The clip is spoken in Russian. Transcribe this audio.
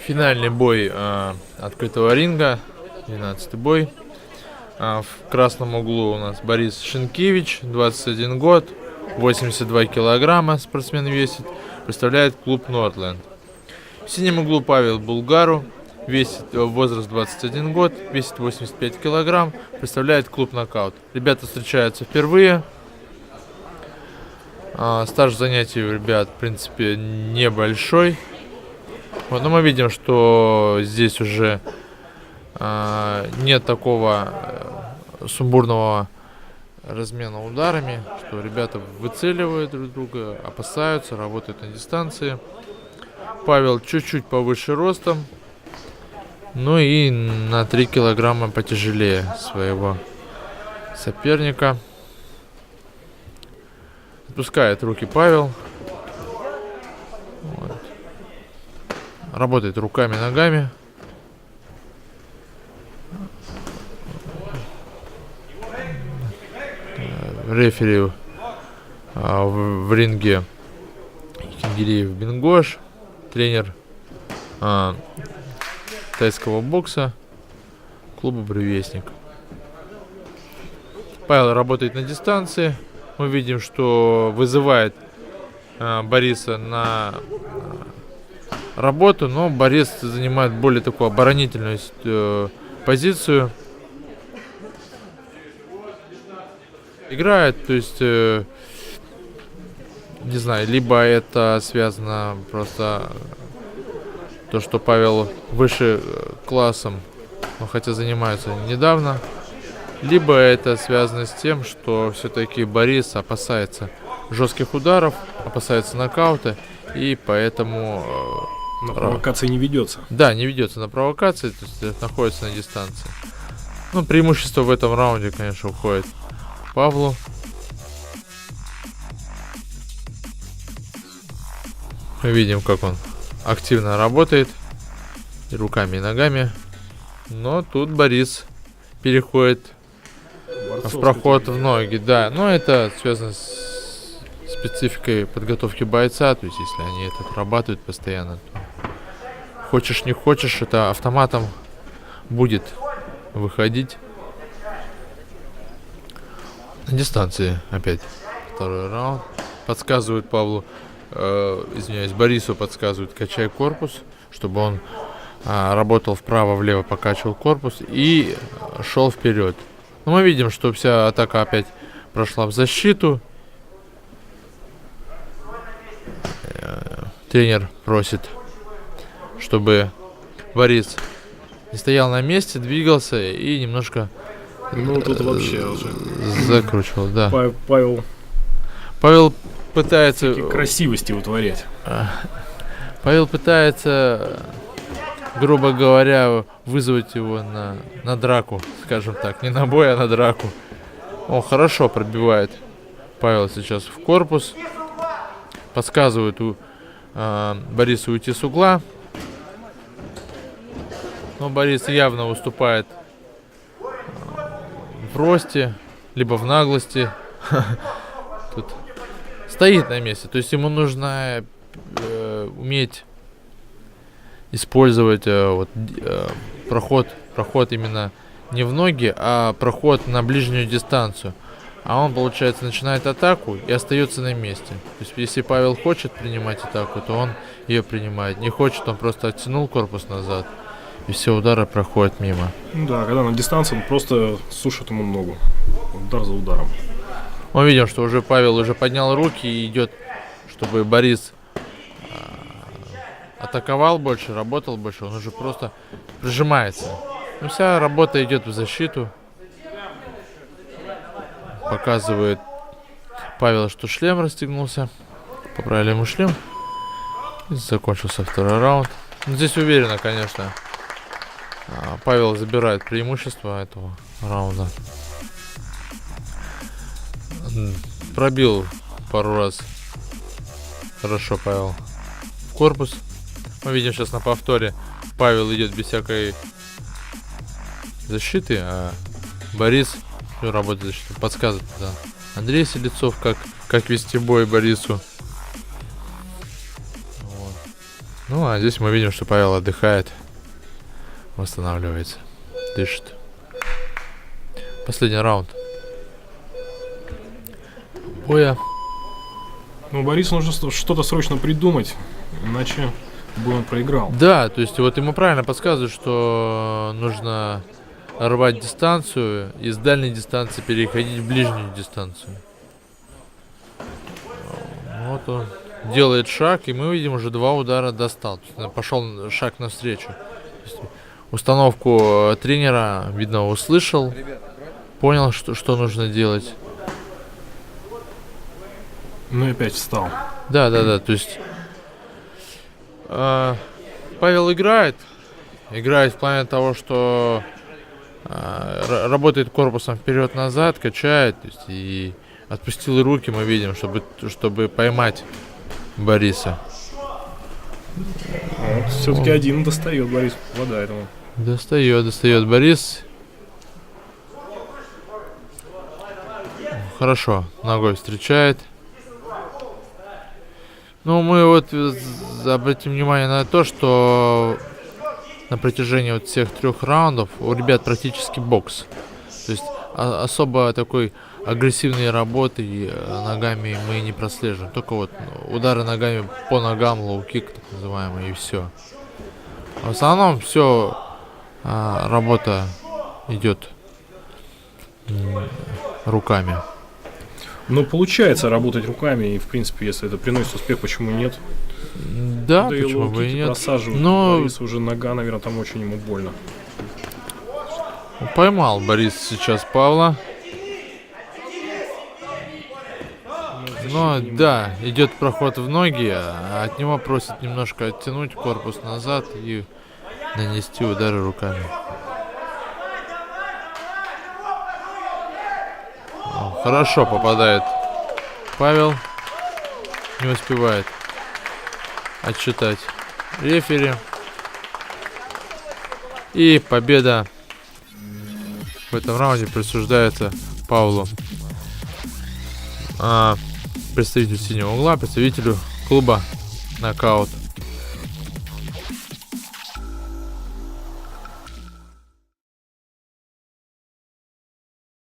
Финальный бой открытого ринга, 12-й бой. В красном углу у нас Борис Шенкевич, 21 год, 82 килограмма спортсмен весит, представляет клуб Нордленд. В синем углу Павел Булгару, весит возраст 21 год, весит 85 килограмм, представляет клуб Нокаут. Ребята встречаются впервые. Стаж занятий у ребят, в принципе, небольшой. Вот, но мы видим, что здесь уже нет такого сумбурного размена ударами, что ребята выцеливают друг друга, опасаются, работают на дистанции. Павел чуть-чуть повыше ростом, ну и на 3 килограмма потяжелее своего соперника. Отпускает руки Павел. Вот. Работает руками, ногами. Рефери в ринге Кингиреев Бингош, тренер тайского бокса клуба Бревестник. Павел работает на дистанции. Мы видим, что вызывает Бориса на работу, но Борис занимает более такую оборонительную позицию. Играет, то есть, не знаю, либо это связано просто то, что Павел выше классом, но хотя занимается недавно, либо это связано с тем, что все-таки Борис опасается жестких ударов, опасается нокаута, и поэтому на провокации не ведется. Да, не ведется на провокации, то есть находится на дистанции. Ну, преимущество в этом раунде, конечно, уходит Павлу. Мы видим, как он активно работает и руками, и ногами. Но тут Борис переходит в проход в ноги. Да, но это связано с спецификой подготовки бойца. То есть, если они это отрабатывают постоянно, то хочешь не хочешь, это автоматом будет выходить. На дистанции опять второй раунд. Подсказывают Павлу, Борису подсказывают, качай корпус, чтобы он работал вправо-влево, покачивал корпус и шел вперед. Но мы видим, что вся атака опять прошла в защиту. Тренер просит, чтобы Борис не стоял на месте, двигался и немножко тут вообще уже закручивал, да. Павел пытается такие красивости утворять. Павел пытается, грубо говоря, вызвать его на драку, скажем так. Не на бой, а на драку. О, хорошо пробивает Павел сейчас в корпус. Подсказывает Борису уйти с угла. Но Борис явно уступает в росте, либо в наглости. Тут стоит на месте. То есть ему нужно уметь использовать проход именно не в ноги, а проход на ближнюю дистанцию. А он, получается, начинает атаку и остается на месте. То есть если Павел хочет принимать атаку, то он ее принимает. Не хочет, он просто оттянул корпус назад, и все удары проходят мимо. Да, когда на дистанции, он просто сушит ему ногу. Удар за ударом. Мы видим, что уже Павел уже поднял руки и идет, чтобы Борис атаковал больше, работал больше. Он уже просто прижимается. Но вся работа идет в защиту. Показывает Павел, что шлем расстегнулся. Поправили ему шлем. И закончился второй раунд. Но здесь уверенно, конечно, Павел забирает преимущество этого раунда. Пробил пару раз хорошо Павел в корпус. Мы видим сейчас на повторе, Павел идет без всякой защиты, а Борис работает защитой. Подсказывает, да, Андрей Селецов, как вести бой Борису. Вот. Ну, а здесь мы видим, что Павел отдыхает, восстанавливается, дышит. Последний раунд боя. Ну, Борису нужно что-то срочно придумать, иначе бы он проиграл. Да, то есть вот ему правильно подсказывают, что нужно рвать дистанцию и с дальней дистанции переходить в ближнюю дистанцию. Вот он делает шаг, и мы видим, уже 2 удара достал. Пошел шаг навстречу. Установку тренера, видно, услышал, понял, что нужно делать. Ну и опять встал. Да, то есть Павел играет в плане того, что работает корпусом вперед-назад, качает, то есть, и отпустил руки, мы видим, чтобы поймать Бориса. Вот, все-таки один достает, Борис попадает ему. Достает Борис. Хорошо, ногой встречает. Ну, мы вот обратим внимание на то, что на протяжении вот всех 3 раундов у ребят практически бокс. То есть особо такой агрессивной работы ногами мы не прослеживаем. Только вот удары ногами по ногам, лоу-кик так называемый, и все. В основном все работа идет руками. Ну, получается работать руками, и, в принципе, если это приносит успех, почему нет? Да, Да и почему бы и лоу-кики нет. просаживают. Но Борис уже нога, наверное, там очень ему больно. поймал Борис сейчас Павла. Но да, идет проход в ноги, а от него просят немножко оттянуть корпус назад и нанести удары руками. Хорошо попадает Павел. Не успевает отсчитать рефери. И победа в этом раунде присуждается Павлу, представителю синего угла, представителю клуба «Нокаут».